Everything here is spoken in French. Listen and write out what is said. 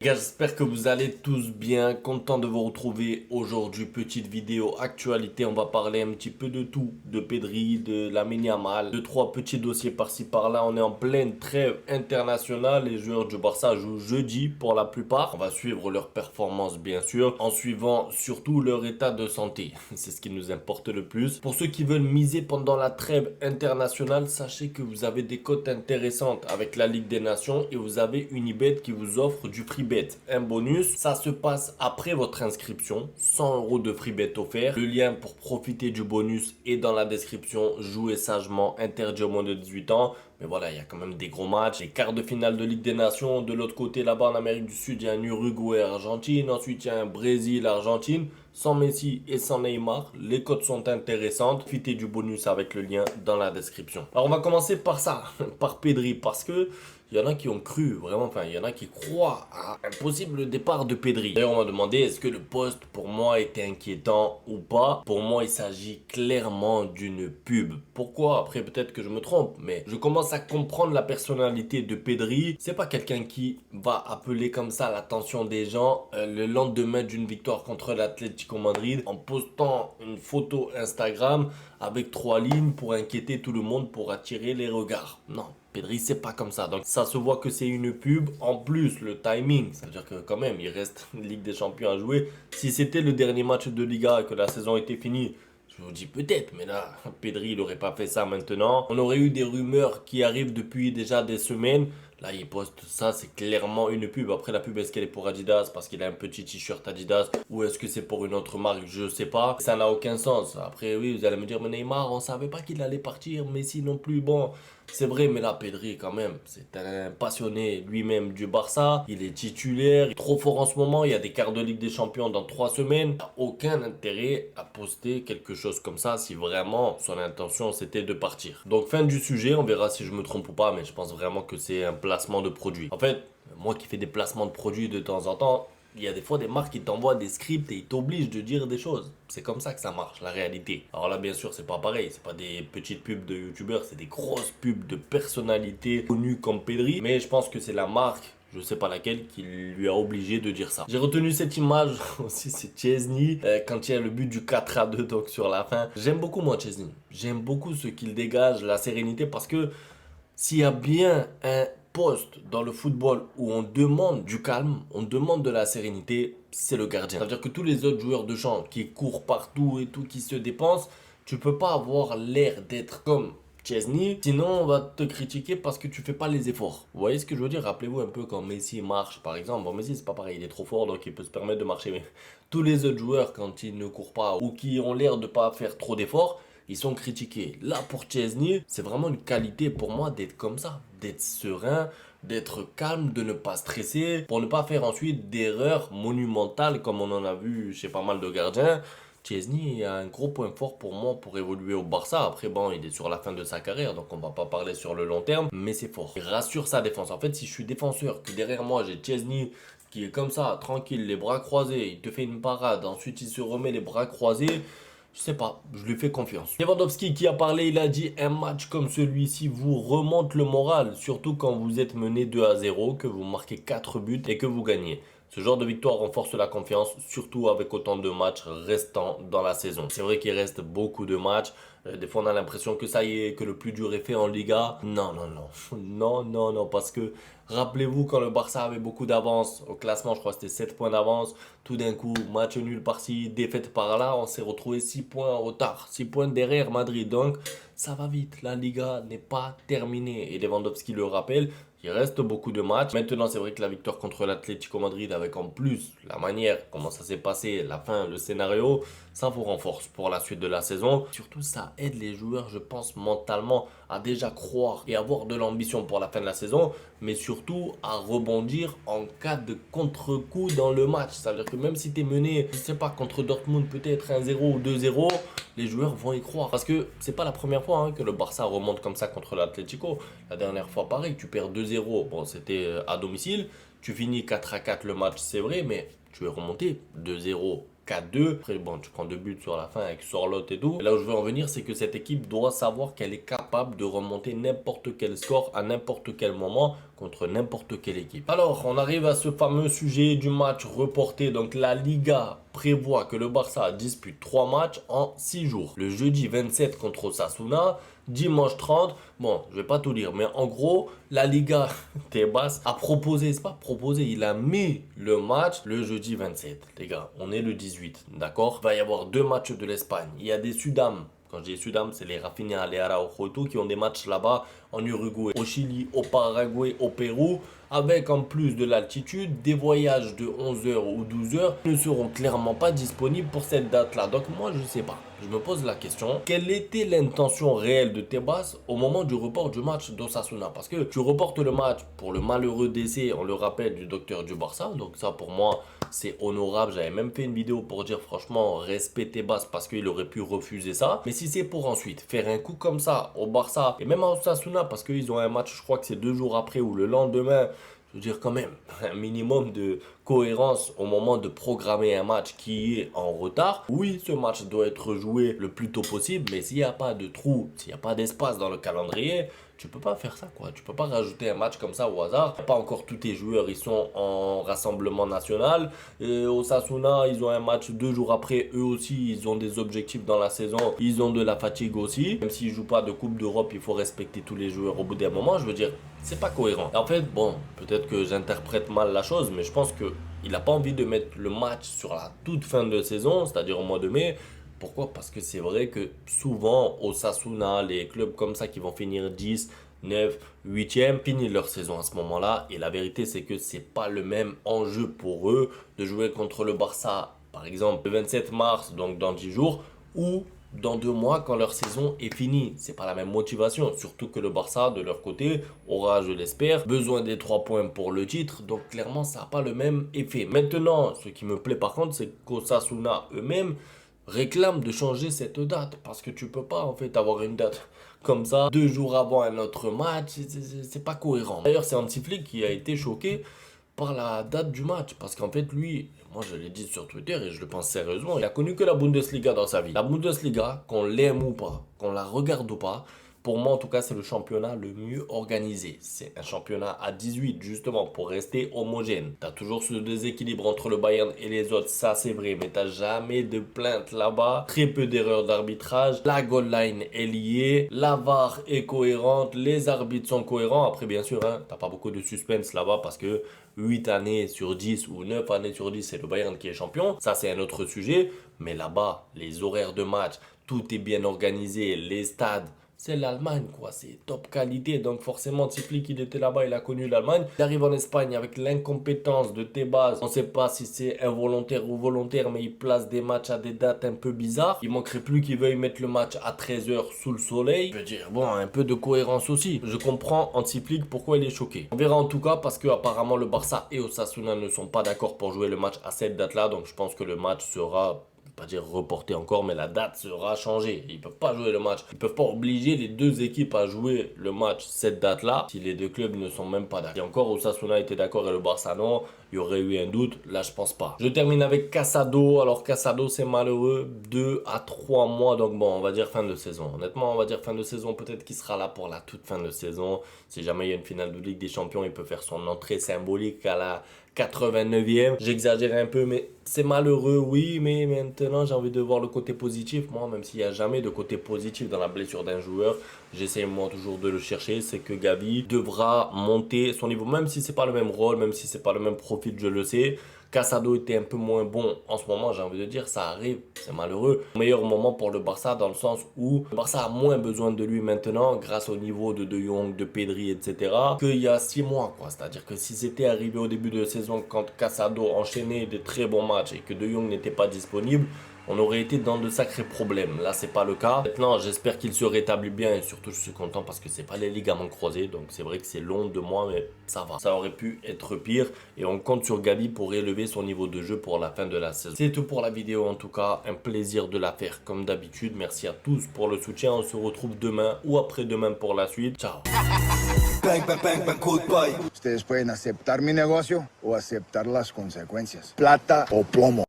Les gars, j'espère que vous allez tous bien, content de vous retrouver aujourd'hui. Petite vidéo actualité, on va parler un petit peu de tout, de Pedri, de Lamine Yamal, deux trois petits dossiers par-ci par-là. On est en pleine trêve internationale, les joueurs du Barça jouent jeudi pour la plupart. On va suivre leur performance bien sûr, en suivant surtout leur état de santé. C'est ce qui nous importe le plus. Pour ceux qui veulent miser pendant la trêve internationale, sachez que vous avez des cotes intéressantes avec la Ligue des Nations et vous avez Unibet qui vous offre du free bet, un bonus. Ça se passe après votre inscription, 100 € de free bet offert. Le lien pour profiter du bonus est dans la description. Jouez sagement, interdit au moins de 18 ans. Mais voilà, il y a quand même des gros matchs. Les quarts de finale de Ligue des Nations. De l'autre côté, là-bas en Amérique du Sud, il y a un Uruguay-Argentine. Ensuite, il y a un Brésil-Argentine. Sans Messi et sans Neymar, les cotes sont intéressantes. Profitez du bonus avec le lien dans la description. Alors, on va commencer par ça, par Pedri, parce que il y en a qui ont cru, vraiment, enfin, il y en a qui croient à un possible départ de Pedri. D'ailleurs, on m'a demandé est-ce que le poste pour moi était inquiétant ou pas. Pour moi, il s'agit clairement d'une pub. Pourquoi? Après, peut-être que je me trompe, mais je commence à comprendre la personnalité de Pedri. C'est pas quelqu'un qui va appeler comme ça l'attention des gens le lendemain d'une victoire contre l'Atlético Madrid en postant une photo Instagram avec 3 lignes pour inquiéter tout le monde, pour attirer les regards. Non. Pedri, c'est pas comme ça. Donc, ça se voit que c'est une pub. En plus, le timing, ça veut dire que quand même, il reste une Ligue des Champions à jouer. Si c'était le dernier match de Liga et que la saison était finie, je vous dis peut-être, mais là, Pedri, il n'aurait pas fait ça maintenant. On aurait eu des rumeurs qui arrivent depuis déjà des semaines. Là, il poste ça, c'est clairement une pub. Après, la pub, est-ce qu'elle est pour Adidas parce qu'il a un petit t-shirt Adidas ou est-ce que c'est pour une autre marque? Je sais pas. Ça n'a aucun sens. Après, oui, vous allez me dire, mais Neymar, on savait pas qu'il allait partir. Messi non plus. Bon, c'est vrai, mais là, Pedri, quand même, c'est un passionné lui-même du Barça. Il est titulaire, il est trop fort en ce moment. Il y a des quarts de Ligue des Champions dans 3 semaines. Il n'a aucun intérêt à poster quelque chose comme ça si vraiment son intention c'était de partir. Donc, fin du sujet, on verra si je me trompe ou pas, mais je pense vraiment que c'est un placement de produit. En fait, moi qui fais des placements de produits de temps en temps, il y a des fois des marques qui t'envoient des scripts et ils t'obligent de dire des choses. C'est comme ça que ça marche, la réalité. Alors là, bien sûr, c'est pas pareil. C'est pas des petites pubs de youtubeurs, c'est des grosses pubs de personnalités connues comme Pedri. Mais je pense que c'est la marque, je sais pas laquelle, qui lui a obligé de dire ça. J'ai retenu cette image aussi, c'est Chesney, quand il y a le but du 4-2 donc sur la fin. J'aime beaucoup moi Chesney. J'aime beaucoup ce qu'il dégage, la sérénité, parce que s'il y a bien un poste dans le football où on demande du calme, on demande de la sérénité, c'est le gardien. Ça veut dire que tous les autres joueurs de champ qui courent partout et tout, qui se dépensent, tu peux pas avoir l'air d'être comme Chesney, sinon on va te critiquer parce que tu fais pas les efforts. Vous voyez ce que je veux dire? Rappelez-vous un peu quand Messi marche par exemple. Bon, Messi c'est pas pareil, il est trop fort donc il peut se permettre de marcher. Mais tous les autres joueurs quand ils ne courent pas ou qui ont l'air de pas faire trop d'efforts, ils sont critiqués. Là, pour Chesney, c'est vraiment une qualité pour moi d'être comme ça, d'être serein, d'être calme, de ne pas stresser, pour ne pas faire ensuite d'erreurs monumentales comme on en a vu chez pas mal de gardiens. Chesney a un gros point fort pour moi pour évoluer au Barça. Après, bon, il est sur la fin de sa carrière, donc on va pas parler sur le long terme, mais c'est fort. Il rassure sa défense. En fait, si je suis défenseur, que derrière moi j'ai Chesney qui est comme ça, tranquille, les bras croisés, il te fait une parade, ensuite il se remet les bras croisés. Je sais pas, je lui fais confiance. Lewandowski qui a parlé, il a dit un match comme celui-ci vous remonte le moral, surtout quand vous êtes mené 2-0, que vous marquez 4 buts et que vous gagnez. Ce genre de victoire renforce la confiance, surtout avec autant de matchs restants dans la saison. C'est vrai qu'il reste beaucoup de matchs. Des fois, on a l'impression que ça y est, que le plus dur est fait en Liga. Non, non, non. Non, non, non. Parce que rappelez-vous quand le Barça avait beaucoup d'avance au classement, je crois que c'était 7 points d'avance. Tout d'un coup, match nul par-ci, défaite par-là. On s'est retrouvé 6 points en retard. 6 points derrière Madrid. Donc, ça va vite. La Liga n'est pas terminée. Et Lewandowski le rappelle. Il reste beaucoup de matchs. Maintenant, c'est vrai que la victoire contre l'Atlético Madrid, avec en plus la manière, comment ça s'est passé, la fin, le scénario, ça vous renforce pour la suite de la saison. Surtout, ça aide les joueurs, je pense, mentalement à déjà croire et avoir de l'ambition pour la fin de la saison, mais surtout à rebondir en cas de contre-coup dans le match. Ça veut dire que même si tu es mené, je sais pas, contre Dortmund, peut-être 1-0 ou 2-0, les joueurs vont y croire. Parce que c'est pas la première fois que le Barça remonte comme ça contre l'Atlético. La dernière fois, pareil, tu perds 2-0. Bon, c'était à domicile. Tu finis 4-4 le match, c'est vrai, mais tu es remonté 2-0. 4-2. Après, bon, tu prends 2 buts sur la fin avec Sorloth et tout. Et là où je veux en venir, c'est que cette équipe doit savoir qu'elle est capable capable de remonter n'importe quel score à n'importe quel moment contre n'importe quelle équipe. Alors, on arrive à ce fameux sujet du match reporté. Donc, la Liga prévoit que le Barça dispute 3 matchs en 6 jours. Le jeudi 27 contre Osasuna, dimanche 30. Bon, je vais pas tout lire, mais en gros, la Liga Tebas a proposé, c'est pas proposé, il a mis le match le jeudi 27. Les gars, on est le 18, d'accord? Il va y avoir 2 matchs de l'Espagne. Il y a des Sudam. Quand je dis Sudam, c'est les Rafinha, les Araujo et tout, qui ont des matchs là-bas en Uruguay, au Chili, au Paraguay, au Pérou, avec en plus de l'altitude, des voyages de 11 heures ou 12 heures ne seront clairement pas disponibles pour cette date-là. Donc moi, je ne sais pas. Je me pose la question, quelle était l'intention réelle de Tebas au moment du report du match d'Osasuna? Parce que tu reportes le match pour le malheureux décès, on le rappelle, du docteur du Barça. Donc ça, pour moi, c'est honorable. J'avais même fait une vidéo pour dire franchement, respect Tebas parce qu'il aurait pu refuser ça. Mais si c'est pour ensuite faire un coup comme ça au Barça et même à Osasuna, parce qu'ils ont un match, je crois que c'est 2 jours après ou le lendemain, je veux dire quand même un minimum de cohérence au moment de programmer un match qui est en retard. Oui, ce match doit être joué le plus tôt possible, mais s'il n'y a pas de trou, s'il n'y a pas d'espace dans le calendrier, tu peux pas faire ça quoi. Tu peux pas rajouter un match comme ça au hasard. Pas encore tous tes joueurs, ils sont en rassemblement national. Et Osasuna, ils ont un match 2 jours après. Eux aussi, ils ont des objectifs dans la saison. Ils ont de la fatigue aussi. Même s'ils jouent pas de Coupe d'Europe, il faut respecter tous les joueurs au bout d'un moment. Je veux dire, c'est pas cohérent. Et en fait, bon, peut-être que j'interprète mal la chose, mais je pense que il n'a pas envie de mettre le match sur la toute fin de saison, c'est-à-dire au mois de mai. Pourquoi? Parce que c'est vrai que souvent, Osasuna, les clubs comme ça qui vont finir 10, 9, 8e, finissent leur saison à ce moment-là. Et la vérité, c'est que c'est pas le même enjeu pour eux de jouer contre le Barça, par exemple, le 27 mars, donc dans 10 jours, ou dans 2 mois quand leur saison est finie. C'est pas la même motivation, surtout que le Barça, de leur côté, aura, je l'espère, besoin des 3 points pour le titre. Donc clairement, ça n'a pas le même effet. Maintenant, ce qui me plaît par contre, c'est qu'Osasuna eux-mêmes réclament de changer cette date. Parce que tu peux pas en fait avoir une date comme ça 2 jours avant un autre match. C'est pas cohérent. D'ailleurs, c'est Hansi qui a été choqué par la date du match. Parce qu'en fait, lui, moi je l'ai dit sur Twitter et je le pense sérieusement, il a connu que la Bundesliga dans sa vie. La Bundesliga, qu'on l'aime ou pas, qu'on la regarde ou pas, pour moi en tout cas c'est le championnat le mieux organisé. C'est un championnat à 18 justement pour rester homogène. Tu as toujours ce déséquilibre entre le Bayern et les autres, ça c'est vrai, mais tu n'as jamais de plainte là-bas. Très peu d'erreurs d'arbitrage. La goal line est liée, la VAR est cohérente, les arbitres sont cohérents. Après bien sûr, hein, tu n'as pas beaucoup de suspense là-bas parce que 8 années sur 10 ou 9 années sur 10 c'est le Bayern qui est champion. Ça c'est un autre sujet, mais là-bas les horaires de match, tout est bien organisé, les stades. C'est l'Allemagne, quoi. C'est top qualité. Donc, forcément, Tsiplik, il était là-bas, il a connu l'Allemagne. Il arrive en Espagne avec l'incompétence de Tebas. On ne sait pas si c'est involontaire ou volontaire, mais il place des matchs à des dates un peu bizarres. Il manquerait plus qu'il veuille mettre le match à 13 h sous le soleil. Je veux dire, bon, un peu de cohérence aussi. Je comprends Tsiplik pourquoi il est choqué. On verra en tout cas parce que apparemment le Barça et Osasuna ne sont pas d'accord pour jouer le match à cette date-là. Donc, je pense que le match sera, pas dire reporté encore, mais la date sera changée. Ils peuvent pas jouer le match. Ils peuvent pas obliger les 2 équipes à jouer le match cette date-là si les 2 clubs ne sont même pas d'accord. Et encore, Osasuna était d'accord et le Barça non. Il y aurait eu un doute. Là, je pense pas. Je termine avec Casado. Alors, Casado, c'est malheureux. 2 à 3 mois. Donc, bon, on va dire fin de saison. Honnêtement, on va dire fin de saison. Peut-être qu'il sera là pour la toute fin de saison. Si jamais il y a une finale de Ligue des Champions, il peut faire son entrée symbolique à la 89e. J'exagère un peu, mais c'est malheureux, oui. Mais maintenant, j'ai envie de voir le côté positif. Moi, même s'il n'y a jamais de côté positif dans la blessure d'un joueur, j'essaie moi toujours de le chercher. C'est que Gavi devra monter son niveau, même si c'est pas le même rôle, même si c'est pas le même profil, je le sais. Casado était un peu moins bon en ce moment, j'ai envie de dire, ça arrive, c'est malheureux. Meilleur moment pour le Barça dans le sens où le Barça a moins besoin de lui maintenant grâce au niveau de De Jong, de Pedri, etc. qu'il y a 6 mois, quoi. C'est-à-dire que si c'était arrivé au début de saison quand Casado enchaînait de très bons matchs et que De Jong n'était pas disponible, on aurait été dans de sacrés problèmes. Là, c'est pas le cas. Maintenant, j'espère qu'il se rétablit bien et surtout, je suis content parce que c'est pas les ligaments croisés. Donc, c'est vrai que c'est long de mois, mais ça va. Ça aurait pu être pire et on compte sur Gavi pour élever son niveau de jeu pour la fin de la saison. C'est tout pour la vidéo en tout cas. Un plaisir de la faire comme d'habitude. Merci à tous pour le soutien. On se retrouve demain ou après-demain pour la suite. Ciao. Bang, bang, bang, bang, goodbye. Ustedes pueden aceptar mi negocio o aceptar las consecuencias. Plata o plomo.